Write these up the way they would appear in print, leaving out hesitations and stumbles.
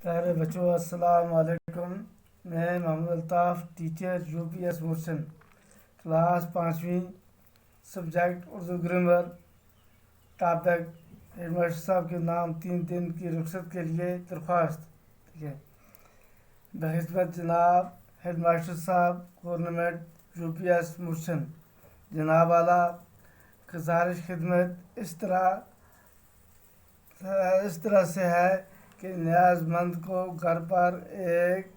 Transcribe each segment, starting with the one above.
پیارے بچوں السلام علیکم. میں محمد الطاف ٹیچر UPS مرسن کلاس 5ویں subject Urdu grammar topic head master صاحب کے نام 3 دن کی رخصت کے لیے درخواست. ٹھیک ہے. بخدمت جناب ہیڈ ماسٹر صاحب گورنمنٹ UPS مرسن. جناب اعلیٰ گزارش خدمت اس طرح سے ہے کہ نیاز مند کو گھر پر ایک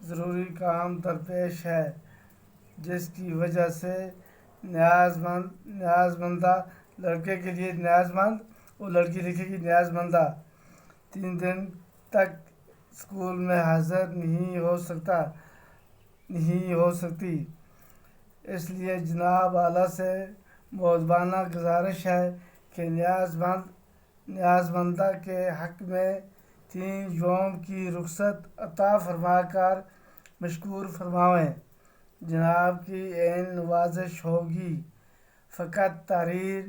ضروری کام درپیش ہے جس کی وجہ سے نیاز مندہ لڑکے کے لیے نیاز مند اور لڑکی لکھے گی نیاز مندہ 3 دن تک اسکول میں حاضر نہیں ہو سکتی. اس لیے جناب اعلیٰ سے مؤدبانہ گزارش ہے کہ نیاز مندہ کے حق میں 3 یوم کی رخصت عطا فرما کر مشکور فرمائیں. جناب کی عین نوازش ہوگی. فقط تاریخ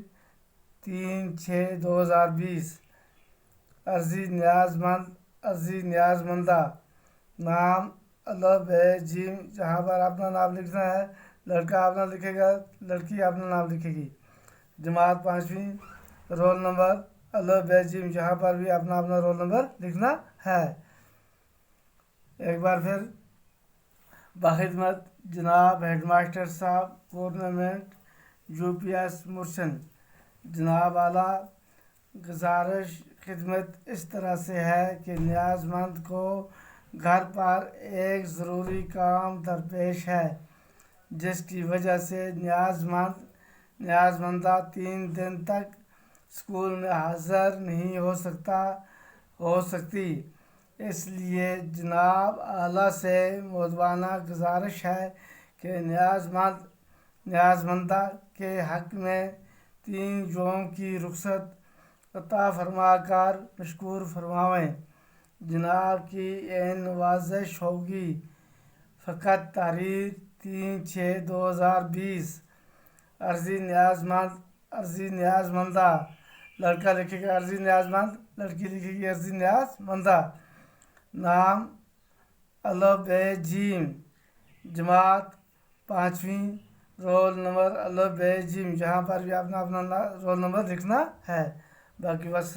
3/6/2020. عرضی نیاز مندہ نام الف ب جیم. جہاں پر اپنا نام لکھنا ہے لڑکا اپنا لکھے گا لڑکی اپنا نام لکھے گی. جماعت 5ویں رول نمبر الف ب جیم. جہاں پر بھی اپنا رول نمبر لکھنا ہے. ایک بار پھر بخدمت جناب ہیڈ ماسٹر صاحب گورنمنٹ UPS مرسن. جناب اعلیٰ گزارش خدمت اس طرح سے ہے کہ نیاز مند کو گھر پر ایک ضروری کام درپیش ہے جس کی وجہ سے نیاز مندہ 3 دن تک اسکول میں حاضر نہیں ہو سکتی. اس لیے جناب اعلیٰ سے مؤدبانہ گزارش ہے کہ نیاز مندہ کے حق میں 3 یوم کی رخصت عطا فرما کر مشکور فرمائیں. جناب کی عین نوازش ہوگی. فقط تاریخ 3/6/2020. عرضی نیاز مندہ لڑکا لکھے گا عرضی نیاز مند لڑکی لکھے گی عرضی نیاز مندہ. نام الف ب جیم. جماعت 5ویں رول نمبر الف ب جیم. جہاں پر بھی اپنا رول نمبر لکھنا ہے. باقی بس